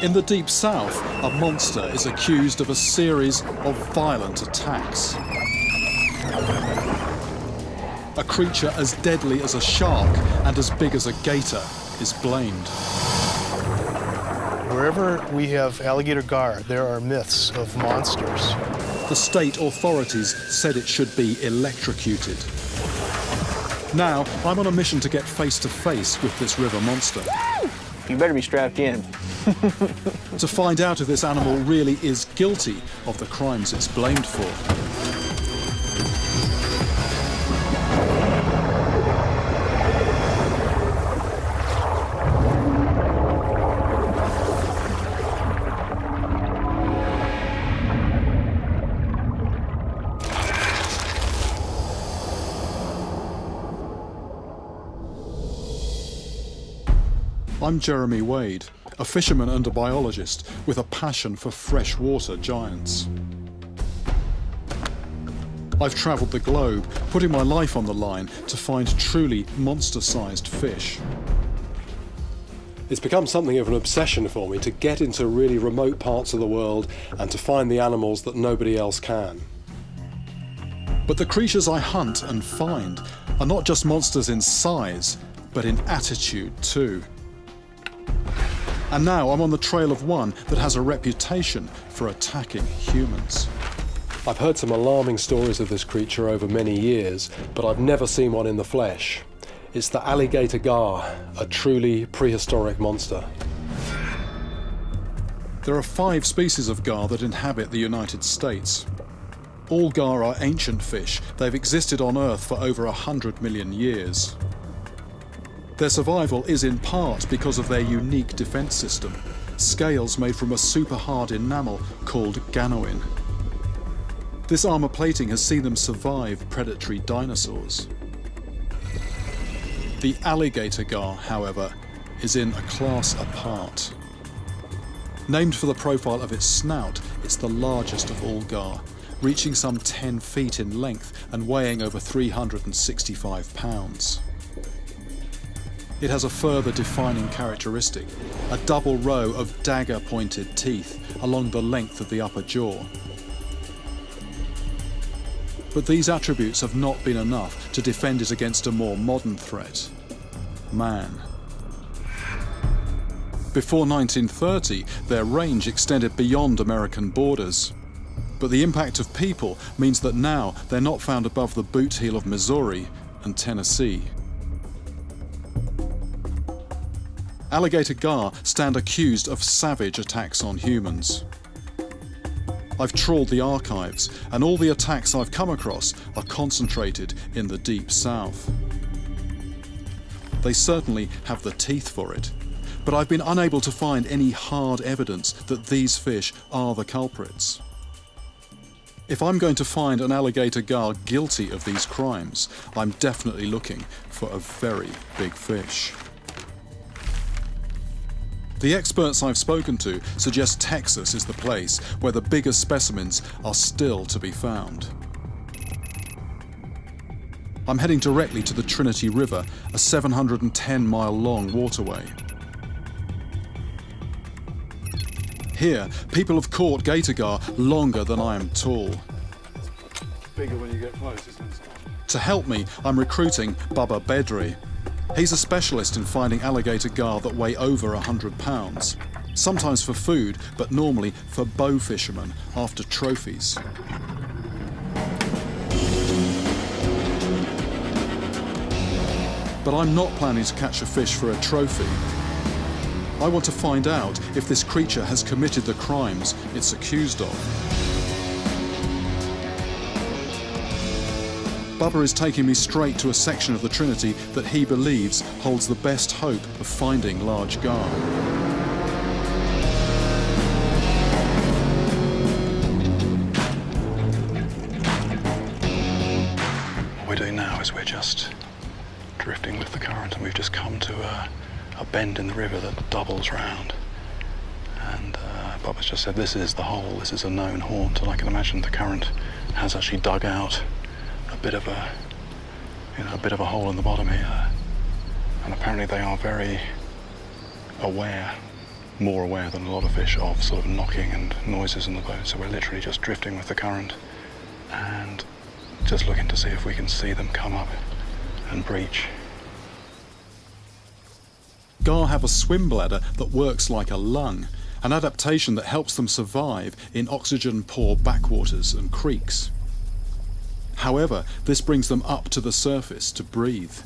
In the deep south, a monster is accused of a series of violent attacks. A creature as deadly as a shark and as big as a gator is blamed. Wherever we have alligator gar, there are myths of monsters. The state authorities said it should be electrocuted. Now, I'm on a mission to get face to face with this river monster. You better be strapped in. To find out if this animal really is guilty of the crimes it's blamed for. I'm Jeremy Wade, a fisherman and a biologist with a passion for freshwater giants. I've travelled the globe, putting my life on the line to find truly monster-sized fish. It's become something of an obsession for me to get into really remote parts of the world and to find the animals that nobody else can. But the creatures I hunt and find are not just monsters in size, but in attitude too. And now I'm on the trail of one that has a reputation for attacking humans. I've heard some alarming stories of this creature over many years, but I've never seen one in the flesh. It's the alligator gar, a truly prehistoric monster. There are 5 species of gar that inhabit the United States. All gar are ancient fish. They've existed on Earth for over 100 million years. Their survival is in part because of their unique defense system, scales made from a super hard enamel called ganoin. This armor plating has seen them survive predatory dinosaurs. The alligator gar, however, is in a class apart. Named for the profile of its snout, it's the largest of all gar, reaching some 10 feet in length and weighing over 365 pounds. It has a further defining characteristic, a double row of dagger-pointed teeth along the length of the upper jaw. But these attributes have not been enough to defend it against a more modern threat: man. Before 1930, their range extended beyond American borders. But the impact of people means that now they're not found above the boot heel of Missouri and Tennessee. Alligator gar stand accused of savage attacks on humans. I've trawled the archives, and all the attacks I've come across are concentrated in the deep south. They certainly have the teeth for it, but I've been unable to find any hard evidence that these fish are the culprits. If I'm going to find an alligator gar guilty of these crimes, I'm definitely looking for a very big fish. The experts I've spoken to suggest Texas is the place where the biggest specimens are still to be found. I'm heading directly to the Trinity River, a 710-mile-long waterway. Here, people have caught gator gar longer than I am tall. Bigger when you get close, isn't it? To help me, I'm recruiting Bubba Bedri. He's a specialist in finding alligator gar that weigh over 100 pounds, sometimes for food, but normally for bow fishermen after trophies. But I'm not planning to catch a fish for a trophy. I want to find out if this creature has committed the crimes it's accused of. Bubba is taking me straight to a section of the Trinity that he believes holds the best hope of finding large gar. What we're doing now is we're just drifting with the current, and we've just come to a bend in the river that doubles round. And Bubba's just said this is the hole, this is a known haunt, and I can imagine the current has actually dug out a bit of a hole in the bottom here, and apparently they are very aware more aware than a lot of fish of sort of knocking and noises in the boat. So we're literally just drifting with the current and just looking to see if we can see them come up and breach. Gar have a swim bladder that works like a lung, an adaptation that helps them survive in oxygen-poor backwaters and creeks. However, this brings them up to the surface to breathe.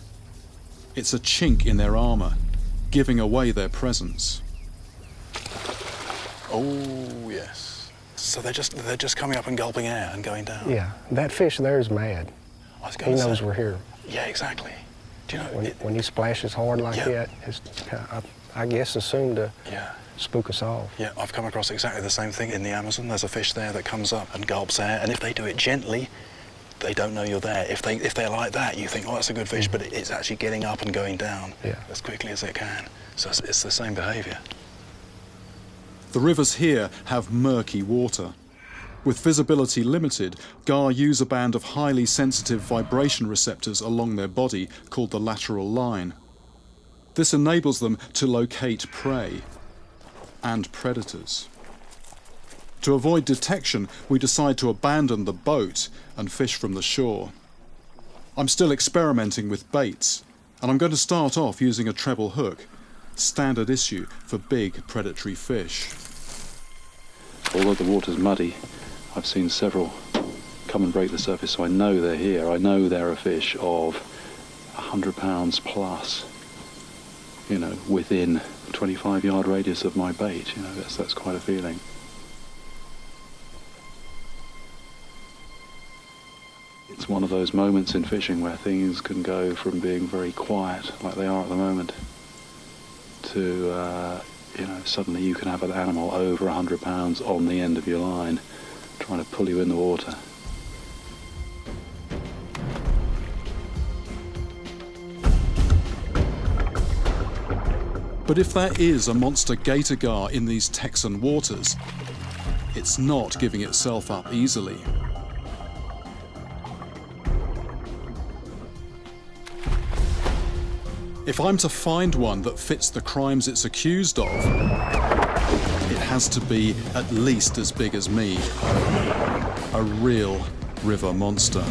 It's a chink in their armour, giving away their presence. Oh, yes. So they're just coming up and gulping air and going down. Yeah, that fish there is mad. I was He going to knows say. we're here. Yeah, exactly. Do you know? When he splashes hard like Yeah. that, it's, I guess assumed to Yeah. spook us off. Yeah, I've come across exactly the same thing in the Amazon. There's a fish there that comes up and gulps air, and if they do it gently, they don't know you're there. If they're like that, you think, oh, that's a good fish, but it's actually getting up and going down as quickly as it can. So it's the same behaviour. The rivers here have murky water. With visibility limited, gar use a band of highly sensitive vibration receptors along their body called the lateral line. This enables them to locate prey and predators. To avoid detection, we decide to abandon the boat and fish from the shore. I'm still experimenting with baits, and I'm going to start off using a treble hook, standard issue for big predatory fish. Although the water's muddy, I've seen several come and break the surface, so I know they're here. I know they're a fish of 100 pounds plus, you know, within 25-yard radius of my bait. You know, that's quite a feeling. It's one of those moments in fishing where things can go from being very quiet, like they are at the moment, to, you know, suddenly you can have an animal over 100 pounds on the end of your line, trying to pull you in the water. But if there is a monster gator gar in these Texan waters, it's not giving itself up easily. If I'm to find one that fits the crimes it's accused of, it has to be at least as big as me. A real river monster.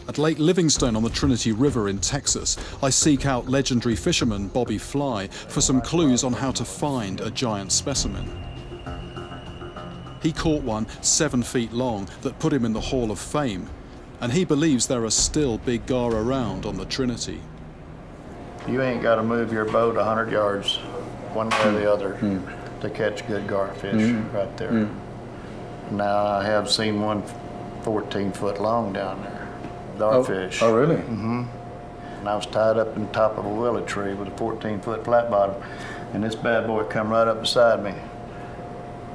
At Lake Livingstone on the Trinity River in Texas, I seek out legendary fisherman Bobby Fly for some clues on how to find a giant specimen. He caught one 7 feet long that put him in the Hall of Fame, and he believes there are still big gar around on the Trinity. You ain't got to move your boat 100 yards one way or the other to catch good garfish right there. Now, I have seen one 14 foot long down there. Garfish. Oh, really? And I was tied up in the top of a willow tree with a 14-foot flat bottom, and this bad boy come right up beside me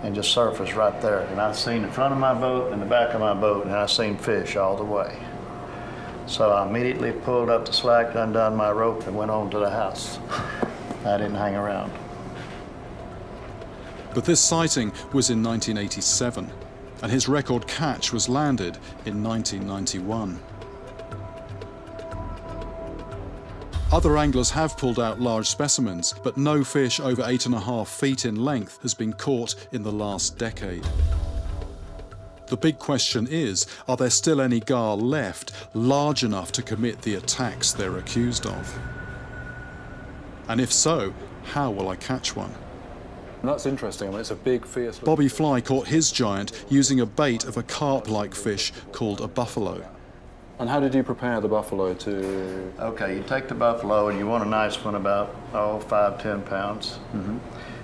and just surfaced right there. And I seen the front of my boat and the back of my boat, and I seen fish all the way. So I immediately pulled up the slack, undone my rope, and went on to the house. I didn't hang around. But this sighting was in 1987, and his record catch was landed in 1991. Other anglers have pulled out large specimens, but no fish over 8.5 feet in length has been caught in the last decade. The big question is, are there still any gar left large enough to commit the attacks they're accused of? And if so, how will I catch one? That's interesting. I mean, it's a big, fierce... Bobby Fly caught his giant using a bait of a carp-like fish called a buffalo. And how did you prepare the buffalo to... Okay, you take the buffalo, and you want a nice one about, 5-10 pounds.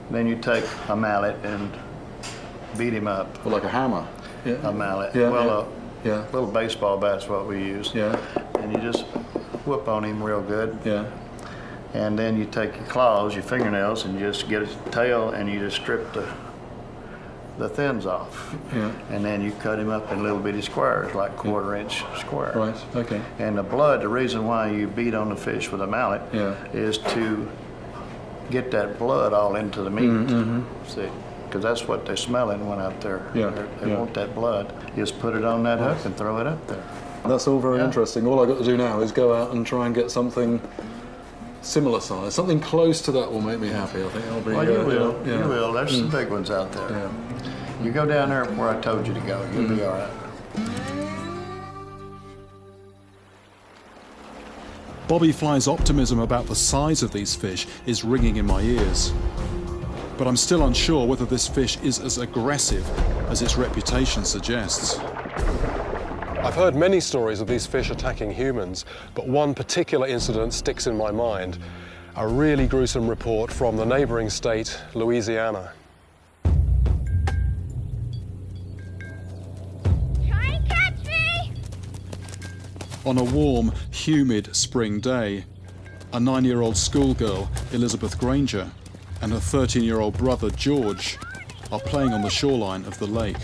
Then you take a mallet and beat him up. Well, like a hammer? Yeah. A mallet. Yeah, Well, yeah. a little baseball bat's what we use. Yeah. And you just whoop on him real good. Yeah. And then you take your claws, your fingernails, and you just get his tail, and you just strip the thins off. Yeah. And then you cut him up in little bitty squares, like 1/4-inch squares. Right, okay. And the blood, the reason why you beat on the fish with a mallet Yeah. is to get that blood all into the meat. See, because that's what they're smelling when out there. They want that blood. You just put it on that hook and throw it up there. That's all very interesting. All I've got to do now is go out and try and get something similar size. Something close to that will make me happy. I think I'll be... Well, you will. You will. There's some big ones out there. Yeah. You go down there where I told you to go. You'll be all right. Bobby Fly's optimism about the size of these fish is ringing in my ears. But I'm still unsure whether this fish is as aggressive as its reputation suggests. I've heard many stories of these fish attacking humans, but one particular incident sticks in my mind. A really gruesome report from the neighboring state, Louisiana. Try and catch me! On a warm, humid spring day, a 9-year-old schoolgirl, Elizabeth Granger, and her 13-year-old brother, George, are playing on the shoreline of the lake.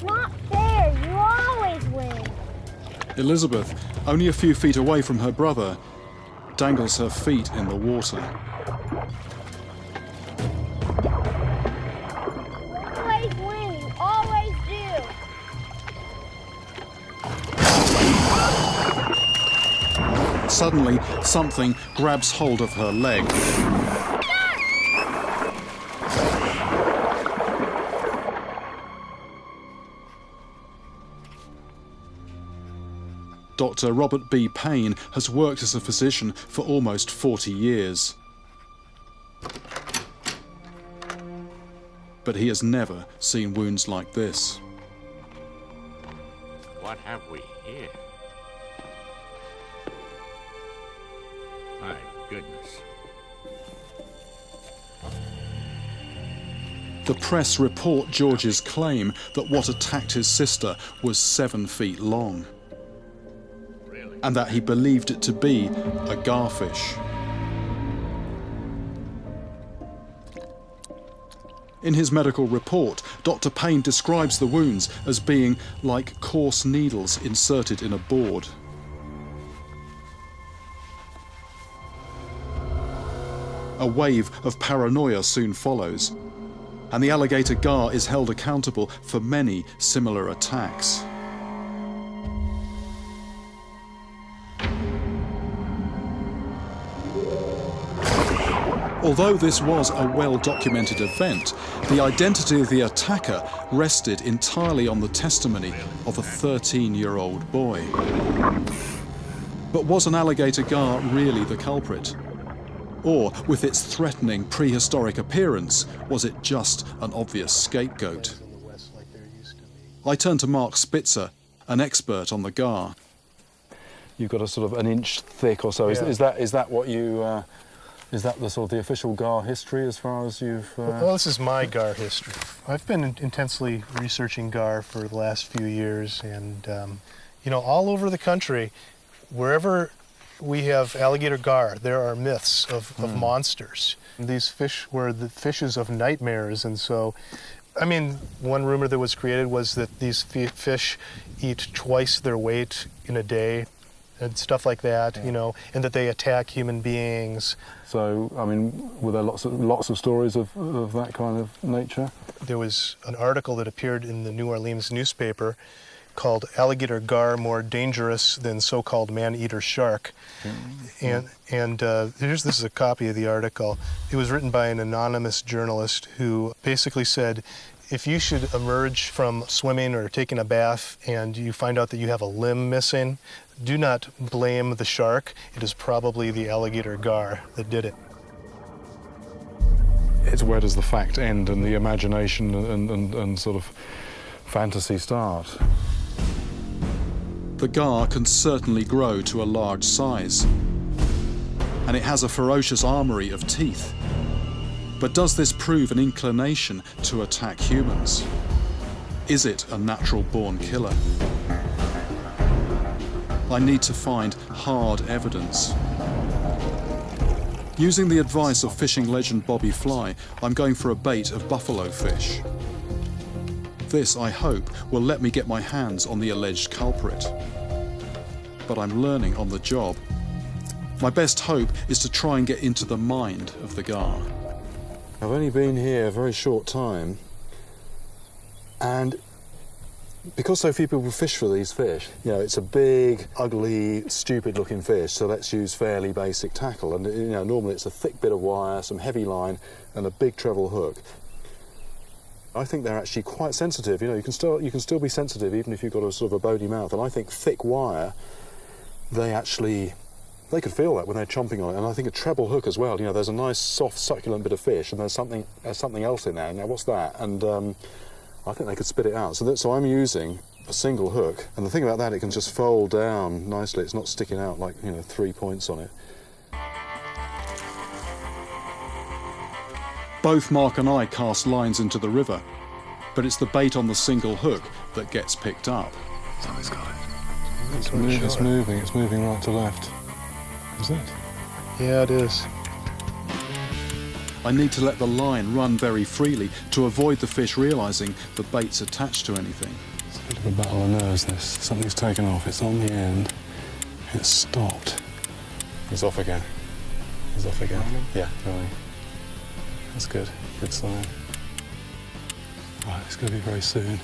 Not fair, you always win. Elizabeth, only a few feet away from her brother, dangles her feet in the water. You always win, you always do. Suddenly, something grabs hold of her leg. Dr. Robert B. Payne has worked as a physician for almost 40 years. But he has never seen wounds like this. What have we here? My goodness. The press report George's claim that what attacked his sister was 7 feet long, and that he believed it to be a garfish. In his medical report, Dr. Payne describes the wounds as being like coarse needles inserted in a board. A wave of paranoia soon follows, and the Alligator Gar is held accountable for many similar attacks. Although this was a well-documented event, the identity of the attacker rested entirely on the testimony of a 13-year-old boy. But was an alligator gar really the culprit? Or, with its threatening prehistoric appearance, was it just an obvious scapegoat? I turn to Mark Spitzer, an expert on the gar. You've got a sort of an inch thick or so. Is that what you... Is that the sort of the official gar history as far as you've... Well, this is my gar history. I've been intensely researching gar for the last few years, and you know, all over the country, wherever we have alligator gar, there are myths of monsters. These fish were the fishes of nightmares, and so, I mean, one rumor that was created was that these fish eat twice their weight in a day, and stuff like that, you know, and that they attack human beings. So, I mean, were there lots of stories of that kind of nature? There was an article that appeared in the New Orleans newspaper called "Alligator Gar More Dangerous Than So-Called Man-Eater Shark." And this is a copy of the article. It was written by an anonymous journalist who basically said, if you should emerge from swimming or taking a bath and you find out that you have a limb missing, do not blame the shark. It is probably the alligator gar that did it. It's where does the fact end and the imagination and sort of fantasy start? The gar can certainly grow to a large size, and it has a ferocious armory of teeth. But does this prove an inclination to attack humans? Is it a natural-born killer? I need to find hard evidence. Using the advice of fishing legend Bobby Fly, I'm going for a bait of buffalo fish. This, I hope, will let me get my hands on the alleged culprit. but I'm learning on the job. My best hope is to try and get into the mind of the gar. I've only been here a very short time, and because so few people fish for these fish, you know, it's a big, ugly, stupid-looking fish, so let's use fairly basic tackle. And, you know, normally it's a thick bit of wire, some heavy line, and a big treble hook. I think they're actually quite sensitive. You know, you can still be sensitive even if you've got a sort of a bony mouth. And I think thick wire, they could feel that when they're chomping on it. And I think a treble hook as well. You know, there's a nice, soft, succulent bit of fish, and there's something else in there. Now, what's that? And I think they could spit it out. So I'm using a single hook, and the thing about that, it can just fold down nicely. It's not sticking out like, you know, 3 points on it. Both Mark and I cast lines into the river, but it's the bait on the single hook that gets picked up. Something's got it. It's moving right to left. Is it? Yeah, it is. I need to let the line run very freely to avoid the fish realising the bait's attached to anything. It's a bit of a battle of nerves, this. Something's taken off. It's on the end. It's stopped. It's off again. It's off again. Yeah, going. That's good. Good sign. Right, it's going to be very soon.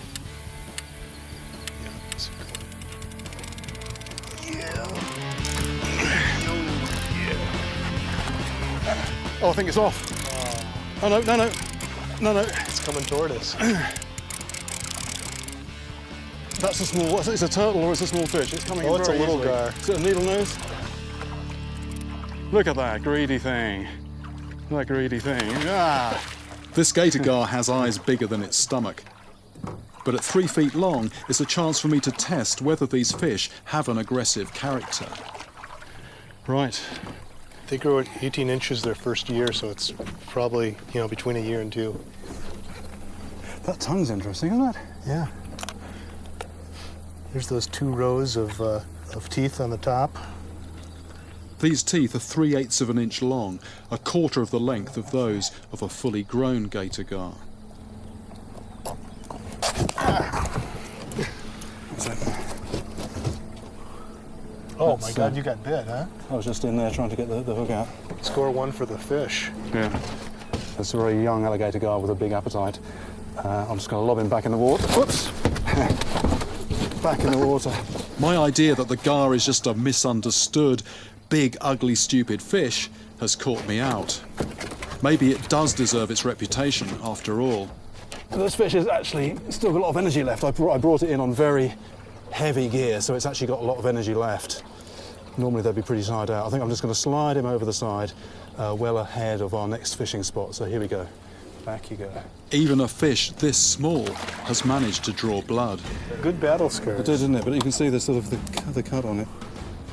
Oh, I think it's off. Oh, no. It's coming toward us. That's a small, it's a turtle or it's a small fish. It's coming in It's a very little easily. gar. Is it a needle nose? Look at that greedy thing. That greedy thing. Ah! This gator gar has eyes bigger than its stomach. But at 3 feet long, it's a chance for me to test whether these fish have an aggressive character. Right. They grow at 18 inches their first year, so it's probably, you know, between a year and 2. That tongue's interesting, isn't it? Yeah. There's those 2 rows of teeth on the top. These teeth are 3/8 of an inch long, a quarter of the length of those of a fully grown gator gar. Oh my God, you got bit, huh? I was just in there trying to get the hook out. Score 1 for the fish. Yeah. It's a very young alligator gar with a big appetite. I'm just going to lob him back in the water. Whoops! Back in the water. My idea that the gar is just a misunderstood, big, ugly, stupid fish has caught me out. Maybe it does deserve its reputation after all. This fish has actually still got a lot of energy left. I brought it in on very heavy gear, so it's actually got a lot of energy left. Normally they'd be pretty tired out. I think I'm just going to slide him over the side, well ahead of our next fishing spot. So here we go. Back you go. Even a fish this small has managed to draw blood. Good battle scars. It did, didn't it? But you can see the sort of the cut on it.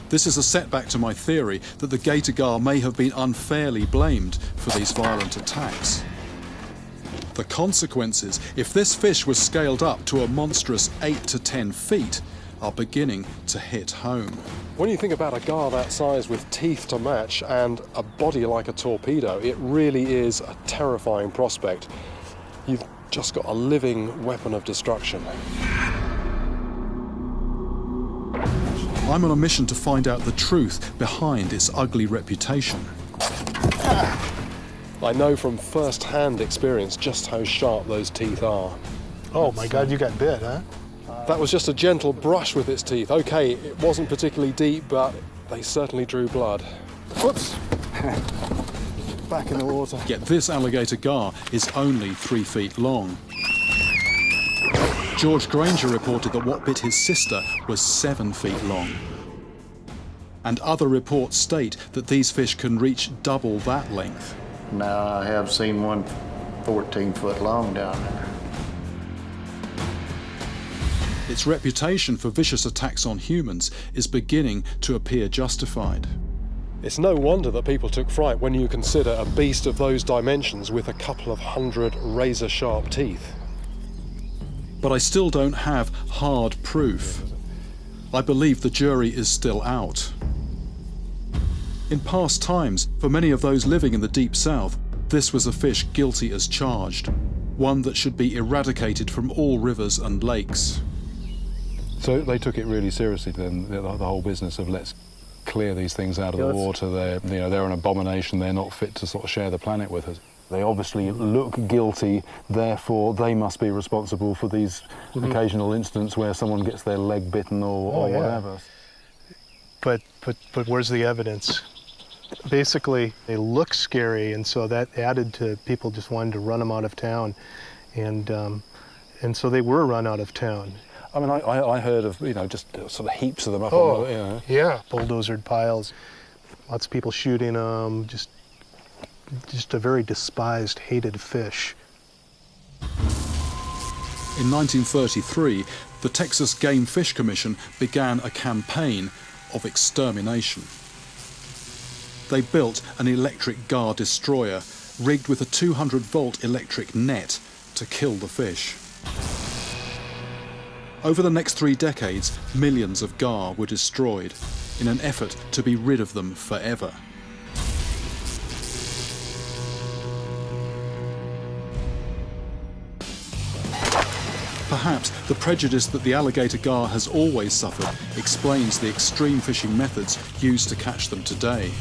This is a setback to my theory that the gator gar may have been unfairly blamed for these violent attacks. The consequences, if this fish was scaled up to a monstrous 8 to 10 feet, are beginning to hit home. When you think about a gar that size with teeth to match and a body like a torpedo, it really is a terrifying prospect. You've just got a living weapon of destruction. I'm on a mission to find out the truth behind its ugly reputation. I know from first-hand experience just how sharp those teeth are. Oh my God, you got bit, huh? That was just a gentle brush with its teeth. Okay, it wasn't particularly deep, but they certainly drew blood. Whoops! Back in the water. Yet this alligator gar is only 3 feet long. George Granger reported that what bit his sister was 7 feet long. And other reports state that these fish can reach double that length. Now I have seen one 14 foot long down there. Its reputation for vicious attacks on humans is beginning to appear justified. It's no wonder that people took fright when you consider a beast of those dimensions with a couple of 100 razor-sharp teeth. But I still don't have hard proof. I believe the jury is still out. In past times, for many of those living in the Deep South, this was a fish guilty as charged, one that should be eradicated from all rivers and lakes. So they took it really seriously then, the whole business of let's clear these things out of the water. They're an abomination. They're not fit to sort of share the planet with us. They obviously look guilty, therefore they must be responsible for these occasional incidents where someone gets their leg bitten or whatever. But where's the evidence? Basically, they look scary, and so that added to people just wanting to run them out of town, and so they were run out of town. I mean, I heard of, just sort of heaps of them up on the, Yeah, bulldozered piles, lots of people shooting them, just a very despised, hated fish. In 1933, the Texas Game Fish Commission began a campaign of extermination. They built an electric gar destroyer rigged with a 200-volt electric net to kill the fish. Over the next 3 decades, millions of gar were destroyed in an effort to be rid of them forever. Perhaps the prejudice that the alligator gar has always suffered explains the extreme fishing methods used to catch them today.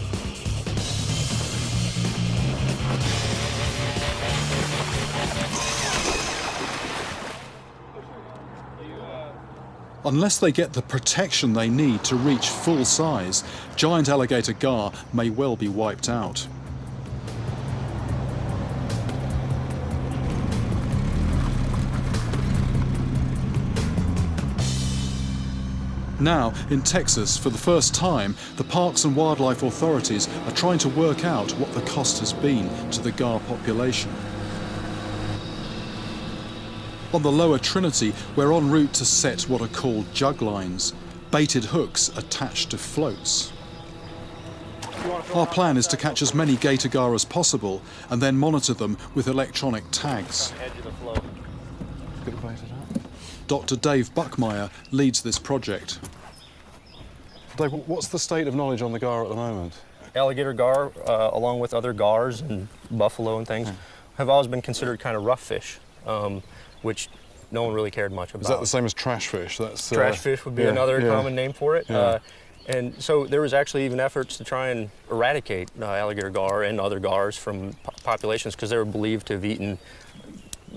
Unless they get the protection they need to reach full size, giant alligator gar may well be wiped out. Now, in Texas, for the first time, the Parks and Wildlife authorities are trying to work out what the cost has been to the gar population. On the lower Trinity, we're en route to set what are called jug lines, baited hooks attached to floats. Our plan is to catch as many gator gar as possible and then monitor them with electronic tags. Dr. Dave Buckmeyer leads this project. Dave, what's the state of knowledge on the gar at the moment? Alligator gar, along with other gars and buffalo and things, have always been considered kind of rough fish, which no one really cared much about. Is that the same as trash fish? Trash fish would be another common name for it. Yeah. And so there was actually even efforts to try and eradicate alligator gar and other gars from populations because they were believed to have eaten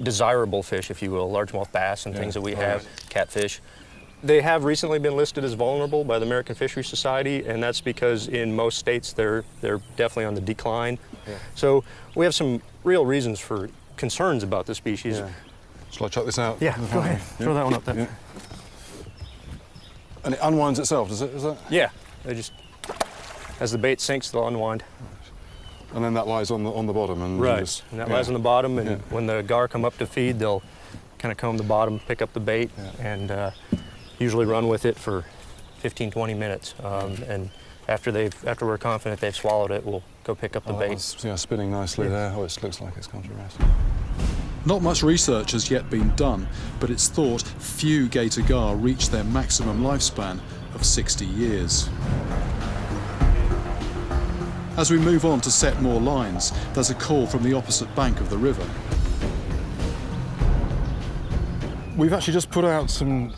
desirable fish, if you will, largemouth bass and things that we have, catfish. They have recently been listed as vulnerable by the American Fisheries Society, and that's because in most states they're definitely on the decline. Yeah. So we have some real reasons for concerns about the species. Yeah. Shall I chuck this out? Yeah, go ahead. Throw that one up there. Yeah. And it unwinds itself, does it? Is that? Yeah. They just, as the bait sinks, they'll unwind. And then that lies on the bottom, and right. And that lies on the bottom, and when the gar come up to feed, they'll kind of comb the bottom, pick up the bait, and usually run with it for 15-20 minutes. And after we're confident they've swallowed it, we'll go pick up the bait. It's, spinning nicely there. Oh, it looks like it's gone to rest. Not much research has yet been done, but it's thought few gator gar reach their maximum lifespan of 60 years. As we move on to set more lines, there's a call from the opposite bank of the river. We've actually just put out some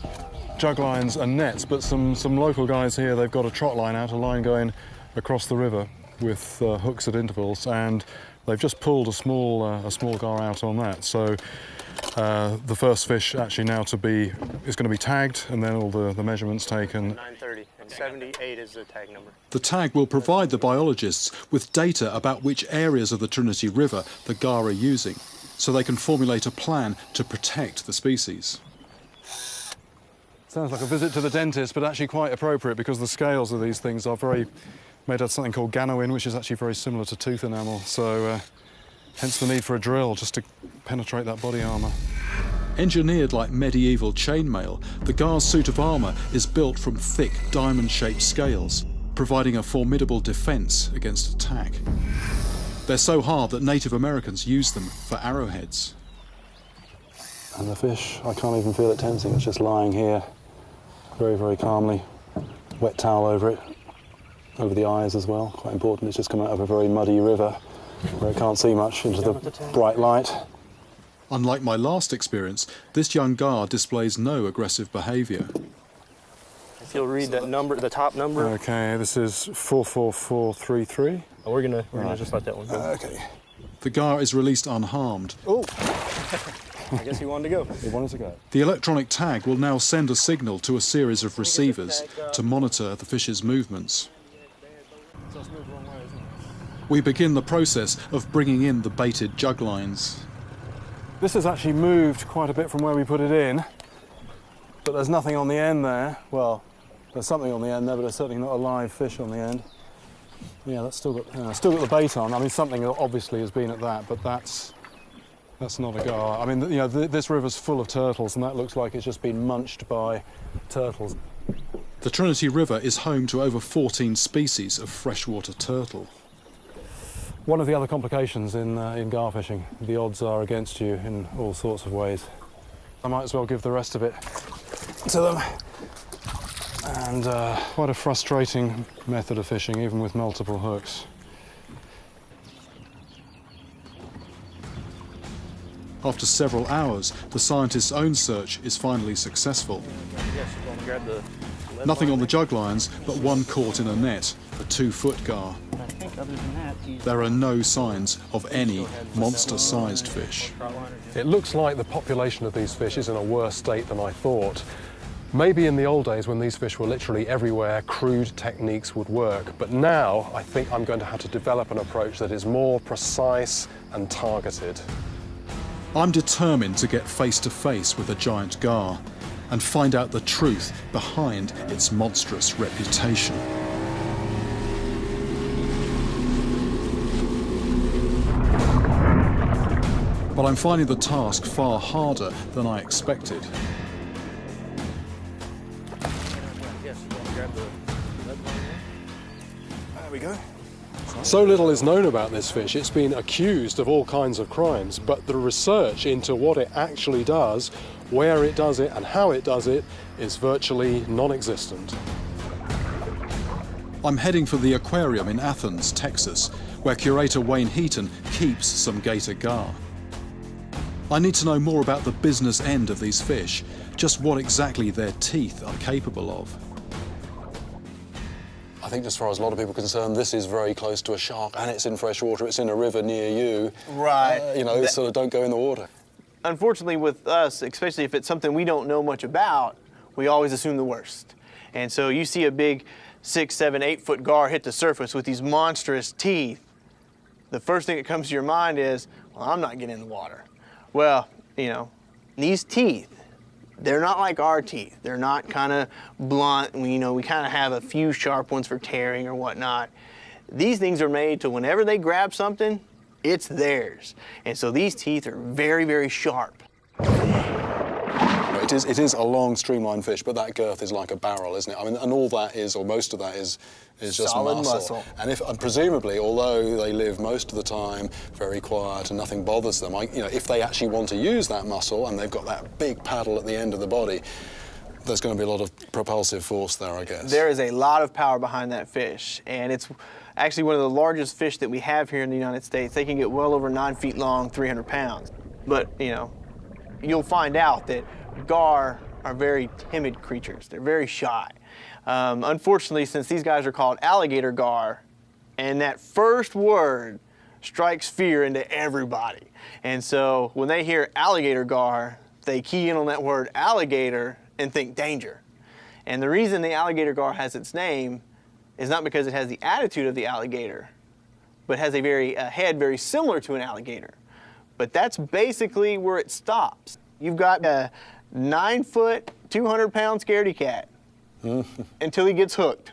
jug lines and nets, but some local guys here, they've got a trot line out, a line going across the river with hooks at intervals, and they've just pulled a small gar out on that. So the first fish actually now is going to be tagged, and then all the measurements taken. 930 and 78 is the tag number. The tag will provide the biologists with data about which areas of the Trinity River the gar are using, so they can formulate a plan to protect the species. Sounds like a visit to the dentist, but actually quite appropriate because the scales of these things are made of something called ganoin, which is actually very similar to tooth enamel, so hence the need for a drill just to penetrate that body armour. Engineered like medieval chainmail, the gar's suit of armour is built from thick diamond-shaped scales, providing a formidable defence against attack. They're so hard that Native Americans use them for arrowheads. And the fish, I can't even feel it tensing, it's just lying here very, very calmly. Wet towel over it, over the eyes as well, quite important. It's just come out of a very muddy river where it can't see much into the bright light. Unlike my last experience, this young gar displays no aggressive behaviour. you'll read that number, the top number. Okay, this is 44433. We're gonna just let that one go. Okay. The gar is released unharmed. Oh, I guess he wanted to go. He wanted to go. The electronic tag will now send a signal to a series of receivers to monitor the fish's movements. We begin the process of bringing in the baited jug lines. This has actually moved quite a bit from where we put it in, but there's nothing on the end there. Well, there's something on the end there, but there's certainly not a live fish on the end. Yeah, that's still got the bait on. I mean, something obviously has been at that, but that's not a gar. I mean, you know, this river's full of turtles, and that looks like it's just been munched by turtles. The Trinity River is home to over 14 species of freshwater turtle. One of the other complications in gar fishing, the odds are against you in all sorts of ways. I might as well give the rest of it to them. And quite a frustrating method of fishing, even with multiple hooks. After several hours, the scientists' own search is finally successful. Yes, you want to grab the lead Nothing line on the there? jug lines, but one caught in a net, a 2-foot gar. I think other than that, he's There are no signs of any monster-sized fish. It looks like the population of these fish is in a worse state than I thought. Maybe in the old days when these fish were literally everywhere, crude techniques would work. But now I think I'm going to have to develop an approach that is more precise and targeted. I'm determined to get face to face with a giant gar and find out the truth behind its monstrous reputation. But I'm finding the task far harder than I expected. Yes, you want to grab the lead line there? There we go. So little is known about this fish. It's been accused of all kinds of crimes, but the research into what it actually does, where it does it, and how it does it is virtually non-existent. I'm heading for the aquarium in Athens, Texas, where curator Wayne Heaton keeps some gator gar. I need to know more about the business end of these fish, just what exactly their teeth are capable of. I think as far as a lot of people are concerned, this is very close to a shark, and it's in fresh water, it's in a river near you. right. You know, sort of don't go in the water. Unfortunately, with us, especially if it's something we don't know much about, we always assume the worst. And so you see a big 6, 7, 8-foot gar hit the surface with these monstrous teeth. The first thing that comes to your mind is, well, I'm not getting in the water. Well, you know, these teeth, they're not like our teeth. They're not kind of blunt. We kind of have a few sharp ones for tearing or whatnot. These things are made to whenever they grab something, it's theirs. And so these teeth are very, very sharp. It is a long, streamlined fish, but that girth is like a barrel, isn't it? I mean, and all that is, or most of that is just Solid muscle. And presumably, although they live most of the time very quiet and nothing bothers them, if they actually want to use that muscle and they've got that big paddle at the end of the body, there's going to be a lot of propulsive force there, I guess. There is a lot of power behind that fish, and it's actually one of the largest fish that we have here in the United States. They can get well over 9 feet long, 300 pounds. But, you'll find out that gar are very timid creatures. They're very shy. Unfortunately, since these guys are called alligator gar, and that first word strikes fear into everybody. And so when they hear alligator gar, they key in on that word alligator and think danger. And the reason the alligator gar has its name is not because it has the attitude of the alligator, but has a head very similar to an alligator. But that's basically where it stops. You've got a 9-foot, 200-pound scaredy cat until he gets hooked.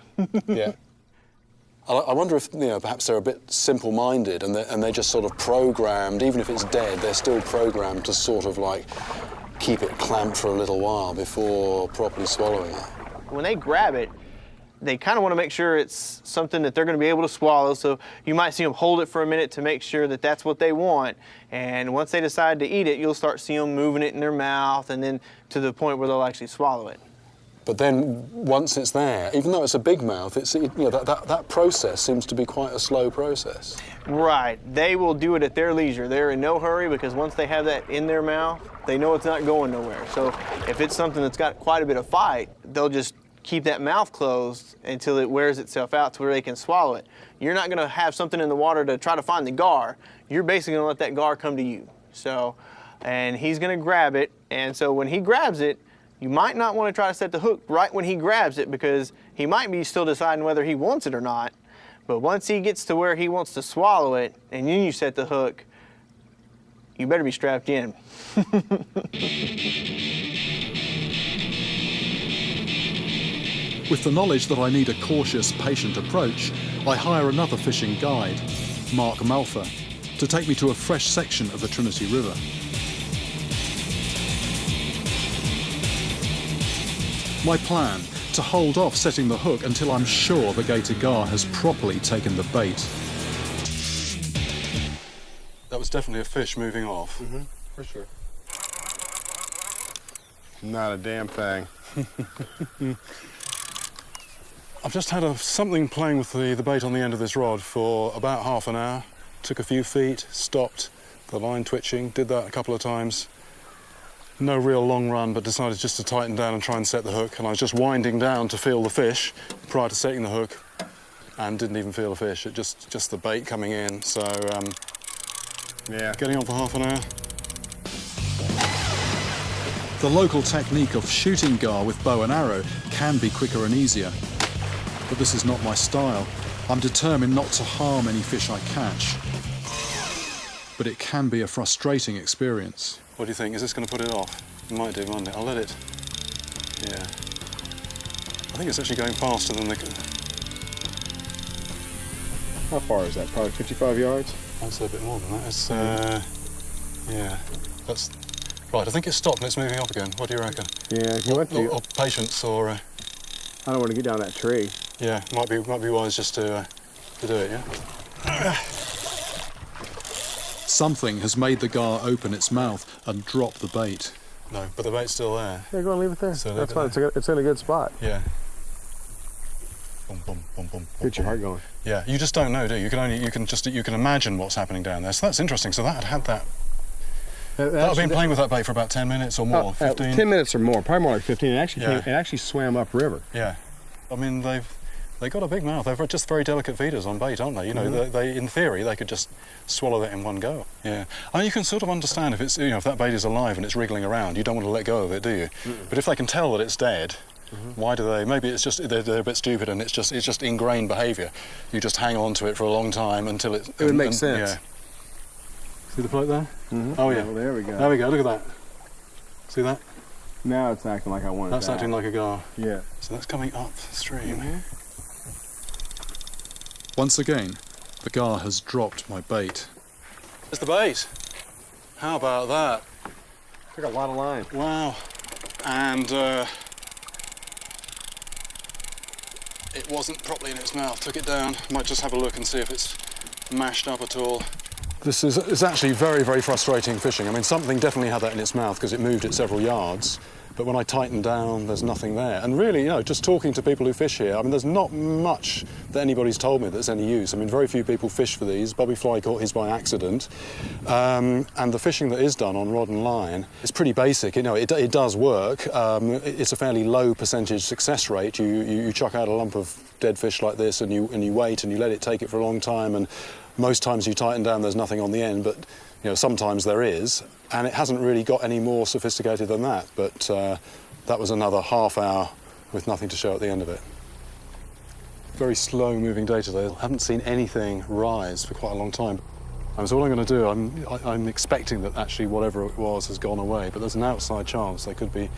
Yeah. I wonder if perhaps they're a bit simple-minded and they're just sort of programmed, even if it's dead, they're still programmed to sort of like keep it clamped for a little while before properly swallowing it. When they grab it, they kind of want to make sure it's something that they're going to be able to swallow, so you might see them hold it for a minute to make sure that that's what they want, and once they decide to eat it, you'll start seeing them moving it in their mouth, and then to the point where they'll actually swallow it. But then once it's there, even though it's a big mouth, that process seems to be quite a slow process. Right. They will do it at their leisure. They're in no hurry because once they have that in their mouth, they know it's not going nowhere. So if it's something that's got quite a bit of fight, they'll just keep that mouth closed until it wears itself out to where they can swallow it. You're not gonna have something in the water to try to find the gar. You're basically gonna let that gar come to you. So, and he's gonna grab it, and so when he grabs it, you might not want to try to set the hook right when he grabs it, because he might be still deciding whether he wants it or not. But once he gets to where he wants to swallow it, and then you set the hook, you better be strapped in. With the knowledge that I need a cautious, patient approach, I hire another fishing guide, Mark Malfa, to take me to a fresh section of the Trinity River. My plan, to hold off setting the hook until I'm sure the gator gar has properly taken the bait. That was definitely a fish moving off. Mm-hmm, for sure. Not a damn thing. I've just had something playing with the bait on the end of this rod for about half an hour. Took a few feet, stopped, the line twitching, did that a couple of times. No real long run, but decided just to tighten down and try and set the hook. And I was just winding down to feel the fish prior to setting the hook, and didn't even feel the fish. It just the bait coming in. So yeah, getting on for half an hour. The local technique of shooting gar with bow and arrow can be quicker and easier, but this is not my style. I'm determined not to harm any fish I catch, but it can be a frustrating experience. What do you think? Is this going to put it off? It might do, mightn't it? I'll let it. Yeah. I think it's actually going faster than the... How far is that? Probably 55 yards? I'd say a bit more than that. It's, yeah. That's... Right, I think it's stopped and it's moving up again. What do you reckon? Yeah, if you want to... Or patience, or... I don't want to get down that tree. Yeah, might be wise just to do it, yeah? Something has made the gar open its mouth and drop the bait. No, but the bait's still there. Yeah, go and leave it there. So that's fine. It's in a good spot. Yeah. Boom, boom, boom, boom. Get your heart going. Yeah, you just don't know, do you? You can imagine what's happening down there. So that's interesting. So that had that. I've been playing with that bait for about 10 minutes or more. 15. 10 minutes or more, probably more like 15. It actually Yeah. it actually swam upriver. Yeah. I mean, they got a big mouth. They're just very delicate feeders on bait, aren't they? You know, they in theory they could just swallow that in one go. Yeah. I mean, you can sort of understand if it's if that bait is alive and it's wriggling around, you don't want to let go of it, do you? But if they can tell that it's dead, why do they? Maybe it's just they're a bit stupid and it's just ingrained behaviour. You just hang on to it for a long time until it. It would make sense. Yeah. See the float there? Oh yeah. Well, there we go. There we go. Look at that. See that? Now it's acting like I want it. That's acting like a gar. Yeah. So that's coming up the stream. Once again, the gar has dropped my bait. There's the bait. How about that? Took a lot of line. Wow. And it wasn't properly in its mouth. Took it down. Might just have a look and see if it's mashed up at all. It's actually very, very frustrating fishing. I mean, something definitely had that in its mouth because it moved it several yards. But when I tighten down, there's nothing there. And really, just talking to people who fish here, I mean, there's not much that anybody's told me that's any use. I mean, very few people fish for these. Bobby Fly caught his by accident. And the fishing that is done on rod and line is pretty basic. It does work. It's a fairly low percentage success rate. You chuck out a lump of dead fish like this and you wait and you let it take it for a long time. And most times you tighten down, there's nothing on the end. But sometimes there is, and it hasn't really got any more sophisticated than that, but that was another half hour with nothing to show at the end of it. Very slow moving day today. I haven't seen anything rise for quite a long time. So all I'm going to do, I'm expecting that actually whatever it was has gone away, but there's an outside chance there could be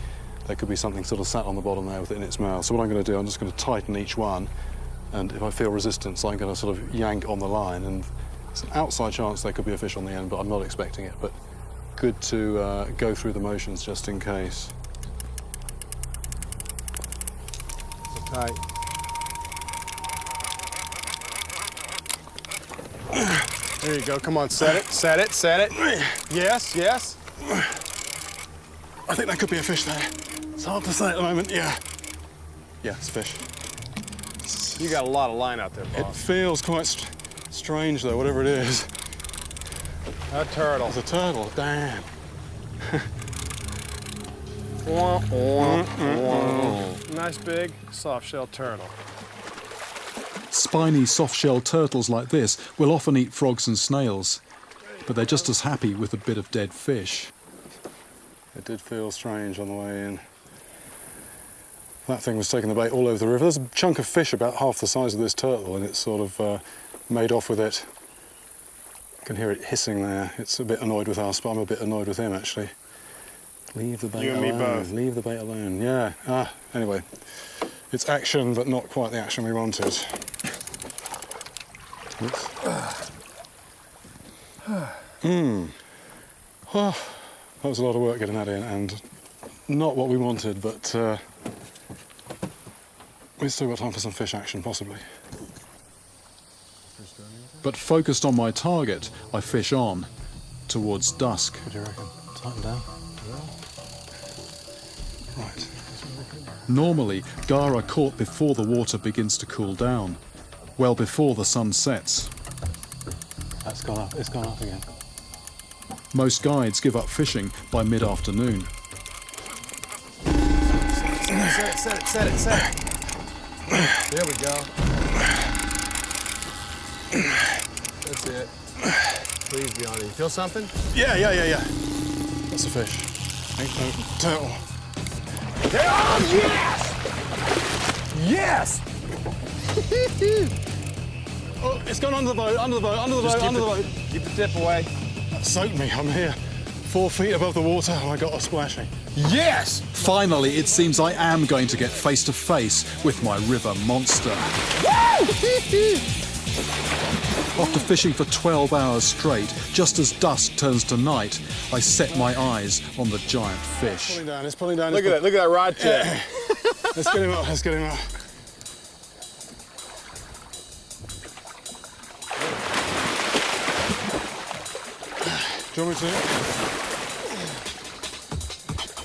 something sort of sat on the bottom there with it in its mouth. So what I'm going to do, I'm just going to tighten each one, and if I feel resistance, I'm going to sort of yank on the line, and it's an outside chance there could be a fish on the end, but I'm not expecting it. But good to go through the motions just in case. So tight. There you go. Come on, set it. Yes. I think that could be a fish there. It's hard to say at the moment. Yeah, it's a fish. You got a lot of line out there, It boss. feels quite strange though, whatever it is. A turtle. It's a turtle, damn. Wah, wah, wah. Nice big soft-shell turtle. Spiny soft-shell turtles like this will often eat frogs and snails, but they're just as happy with a bit of dead fish. It did feel strange on the way in. That thing was taking the bait all over the river. There's a chunk of fish about half the size of this turtle, and it's sort of made off with it. I can hear it hissing there. It's a bit annoyed with us, but I'm a bit annoyed with him, actually. Leave the bait You and alone. me both. Leave the bait alone. Yeah. Anyway, it's action, but not quite the action we wanted. Oops. That was a lot of work getting that in, and not what we wanted, but we've still got time for some fish action, possibly. But focused on my target, I fish on, towards dusk. What do you reckon? Tighten down? Right. Normally, gar are caught before the water begins to cool down, well before the sun sets. That's gone up. It's gone up again. Most guides give up fishing by mid-afternoon. Set it. There we go. That's it. Please be on it. You feel something? Yeah. That's a fish. Ain't no turtle. Oh, yes! Oh, it's gone under the boat, under the boat. Keep the tip away. That soaked me. I'm here 4 feet above the water and I got a splashing. Yes! Finally, it seems I am going to get face to face with my river monster. After fishing for 12 hours straight, just as dusk turns to night, I set my eyes on the giant fish. It's pulling down. Look at that rod tip. Let's get him up. Do you want me to?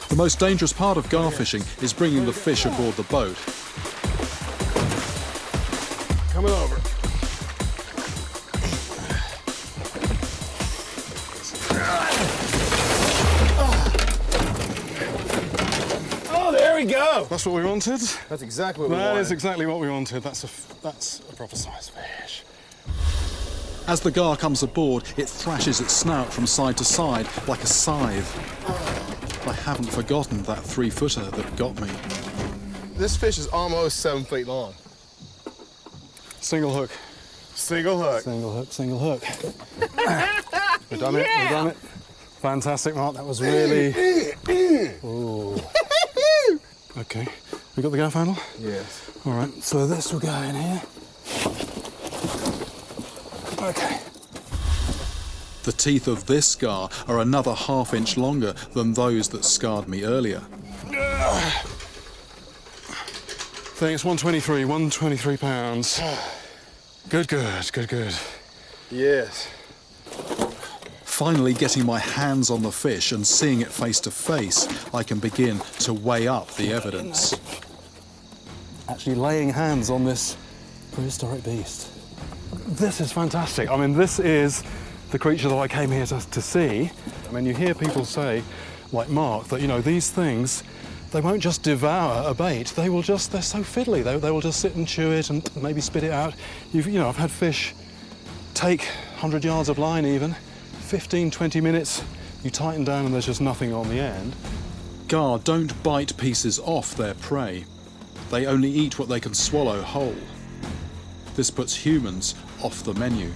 The most dangerous part of gar fishing is bringing the fish aboard the boat. Coming over. Oh, there we go. That's what we wanted. That's exactly what we wanted. That is exactly what we wanted. That's a proper size fish. As the gar comes aboard, it thrashes its snout from side to side like a scythe. I haven't forgotten that 3-footer that got me. This fish is almost 7 feet long. Single hook. Single hook. Single hook. We've done it. Fantastic, Mark. That was really... Ooh. Okay. We got the gaff handle? Yes. All right, so this will go in here. Okay. The teeth of this gar are another ½ inch longer than those that scarred me earlier. I think it's 123 pounds. Good. Yes. Finally getting my hands on the fish and seeing it face to face, I can begin to weigh up the evidence. Actually laying hands on this prehistoric beast. This is fantastic. I mean, this is the creature that I came here to see. I mean, you hear people say, like Mark, that, you know, these things, they won't just devour a bait, they're so fiddly. They will just sit and chew it and maybe spit it out. I've had fish take 100 yards of line even, 15, 20 minutes, you tighten down and there's just nothing on the end. Gar don't bite pieces off their prey. They only eat what they can swallow whole. This puts humans off the menu.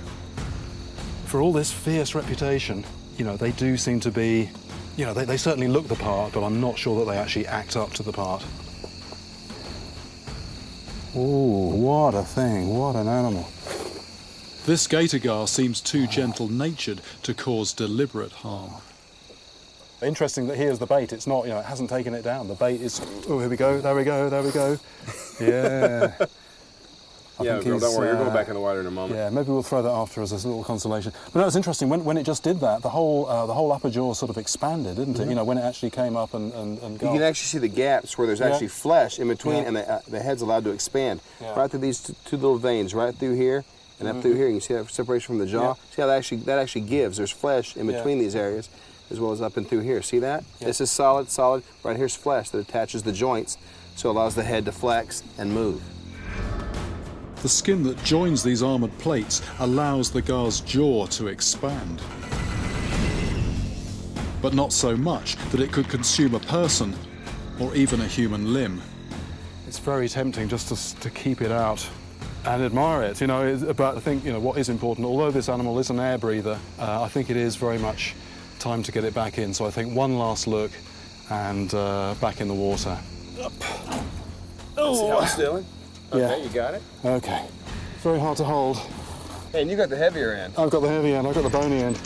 For all this fierce reputation, they do seem to be, they certainly look the part, but I'm not sure that they actually act up to the part. Ooh, what a thing, what an animal. This gator gar seems too gentle-natured to cause deliberate harm. Interesting that here's the bait. It's not, it hasn't taken it down. The bait is, oh, here we go, there we go. Yeah. Yeah, girl, don't worry, you're going back in the water in a moment. Yeah, maybe we'll throw that after as a little consolation. But no, it's interesting, when it just did that, the whole upper jaw sort of expanded, didn't it? When it actually came up and You can actually see the gaps where there's actually flesh in between and the head's allowed to expand. Yeah. Right through these two little veins, right through here and up through here. You see that separation from the jaw? See how that actually gives? There's flesh in between these areas. as well as up and through here. See that? Yeah. This is solid, solid. Right here's flesh that attaches the joints, so it allows the head to flex and move. The skin that joins these armoured plates allows the gar's jaw to expand. But not so much that it could consume a person or even a human limb. It's very tempting just to keep it out and admire it, you know, but I think, you know, what is important, although this animal is an air breather, I think it is very much time to get it back in. So I think one last look and back in the water. Up. Oh, see how it's doing? Okay, yeah. You got it? Okay. Very hard to hold. Hey, and you got the heavier end. I've got the heavy end, I've got the bony end.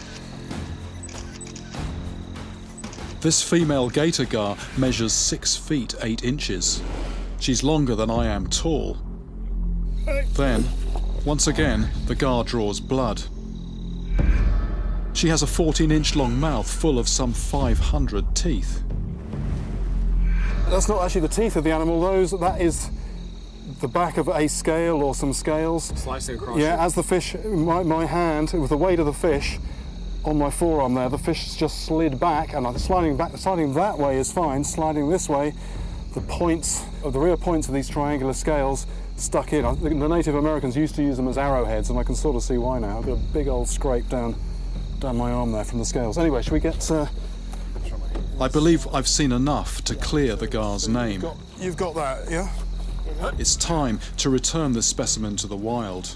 This female gator gar measures 6 feet 8 inches. She's longer than I am tall. Then, once again, the gar draws blood. She has a 14-inch long mouth full of some 500 teeth. That's not actually the teeth of the animal, that is the back of a scale or some scales. Slicing across. Yeah, as the fish, my hand, with the weight of the fish on my forearm there, the fish just slid back, and I'm sliding that way is fine, sliding this way, the points of the rear points of these triangular scales stuck in. The Native Americans used to use them as arrowheads, and I can sort of see why now. I've got a big old scrape down my arm there from the scales. Anyway, should we get... I believe I've seen enough to clear the gar's name. You've got that, yeah? It's time to return this specimen to the wild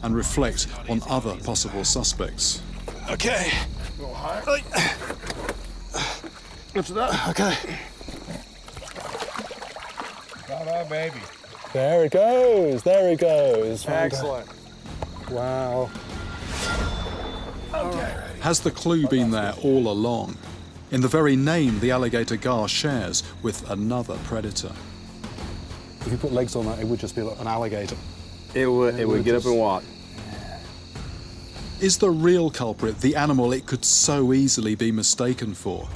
and reflect on other possible suspects. Okay. Lift it up. Okay. Ta-da, baby. There it goes. There it goes. Excellent. Wow. Okay. Has the clue been there all along? In the very name the alligator gar shares with another predator. If you put legs on that, it would just be like an alligator. It would get up and walk. Is the real culprit the animal it could so easily be mistaken for?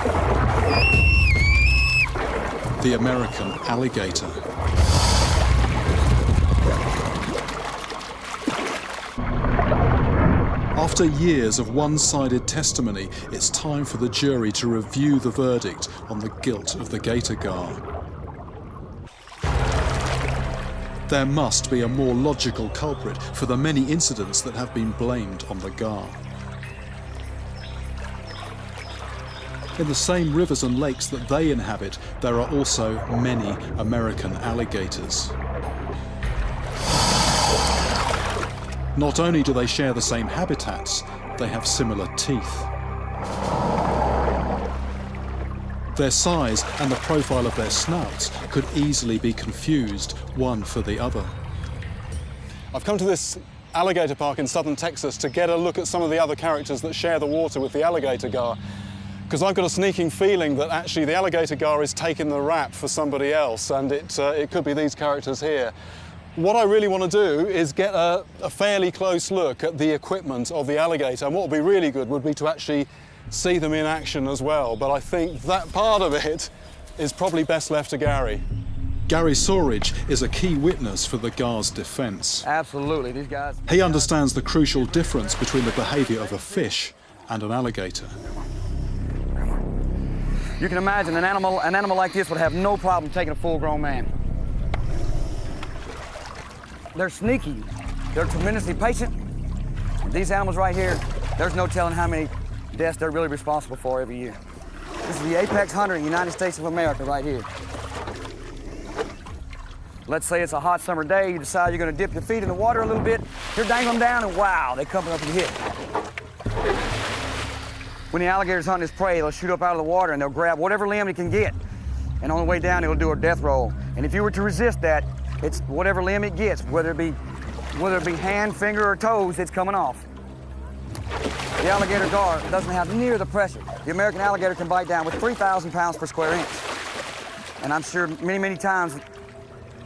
The American alligator. After years of one-sided testimony, it's time for the jury to review the verdict on the guilt of the gator gar. There must be a more logical culprit for the many incidents that have been blamed on the gar. In the same rivers and lakes that they inhabit, there are also many American alligators. Not only do they share the same habitats, they have similar teeth. Their size and the profile of their snouts could easily be confused one for the other. I've come to this alligator park in southern Texas to get a look at some of the other characters that share the water with the alligator gar, because I've got a sneaking feeling that actually the alligator gar is taking the rap for somebody else, and it could be these characters here. What I really want to do is get a fairly close look at the equipment of the alligator, and what would be really good would be to actually see them in action as well, but I think that part of it is probably best left to Gary. Gary Sawridge is a key witness for the gar's defence. Absolutely, these guys... He understands the crucial difference between the behaviour of a fish and an alligator. You can imagine an animal like this would have no problem taking a full-grown man. They're sneaky. They're tremendously patient. These animals right here, there's no telling how many deaths they're really responsible for every year. This is the apex hunter in the United States of America right here. Let's say it's a hot summer day, you decide you're gonna dip your feet in the water a little bit, you're dangling down and wow, they come up and hit. When the alligator's hunting his prey, they'll shoot up out of the water and they'll grab whatever limb he can get. And on the way down, it'll do a death roll. And if you were to resist that, it's whatever limb it gets, whether it be hand, finger, or toes, it's coming off. The alligator gar doesn't have near the pressure. The American alligator can bite down with 3,000 pounds per square inch. And I'm sure many, many times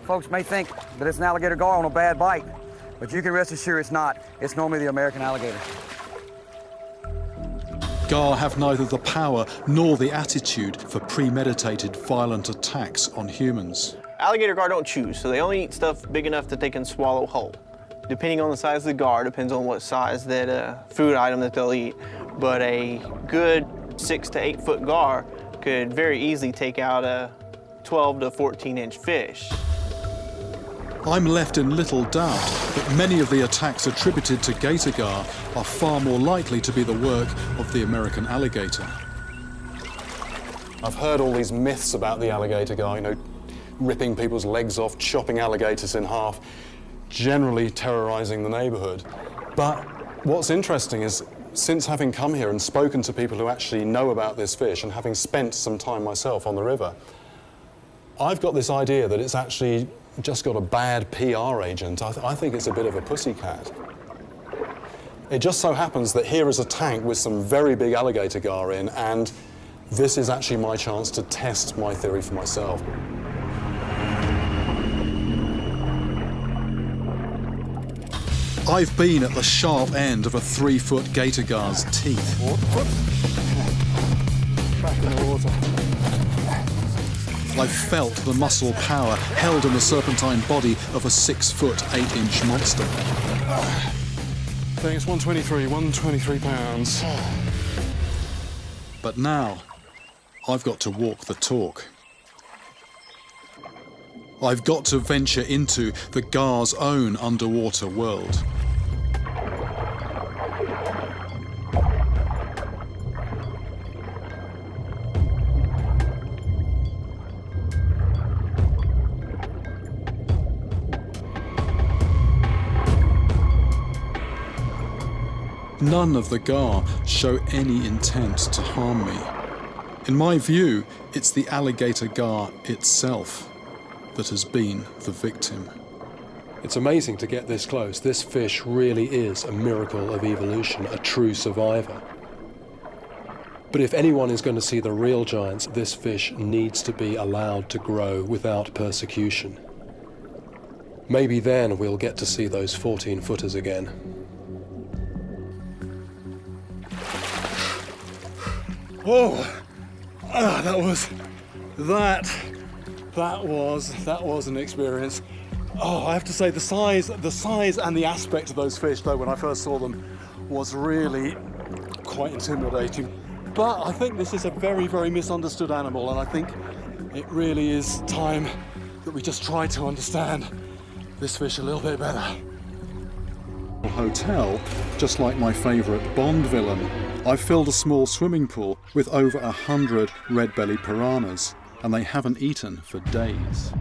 folks may think that it's an alligator gar on a bad bite, but you can rest assured it's not. It's normally the American alligator. Gar have neither the power nor the attitude for premeditated violent attacks on humans. Alligator gar don't choose, so they only eat stuff big enough that they can swallow whole. Depending on the size of the gar, depends on what size that food item that they'll eat. But a good 6 to 8 foot gar could very easily take out a 12 to 14 inch fish. I'm left in little doubt that many of the attacks attributed to gator gar are far more likely to be the work of the American alligator. I've heard all these myths about the alligator gar, you know, ripping people's legs off, chopping alligators in half, generally terrorizing the neighborhood. But what's interesting is, since having come here and spoken to people who actually know about this fish and having spent some time myself on the river, I've got this idea that it's actually just got a bad PR agent. I think it's a bit of a pussycat. It just so happens that here is a tank with some very big alligator gar in, and this is actually my chance to test my theory for myself. I've been at the sharp end of a 3-foot gator gar's teeth. Back in the water. I've felt the muscle power held in the serpentine body of a 6-foot, 8-inch monster. I think it's 123 pounds. But now, I've got to walk the talk. I've got to venture into the gar's own underwater world. None of the gar show any intent to harm me. In my view, it's the alligator gar itself that has been the victim. It's amazing to get this close. This fish really is a miracle of evolution, a true survivor. But if anyone is going to see the real giants, this fish needs to be allowed to grow without persecution. Maybe then we'll get to see those 14-footers again. Whoa! That was an experience. Oh, I have to say the size and the aspect of those fish, though, when I first saw them, was really quite intimidating. But I think this is a very, very misunderstood animal, and I think it really is time that we just try to understand this fish a little bit better. Hotel, just like my favourite Bond villain, I've filled a small swimming pool with over 100 red-bellied piranhas, and they haven't eaten for days.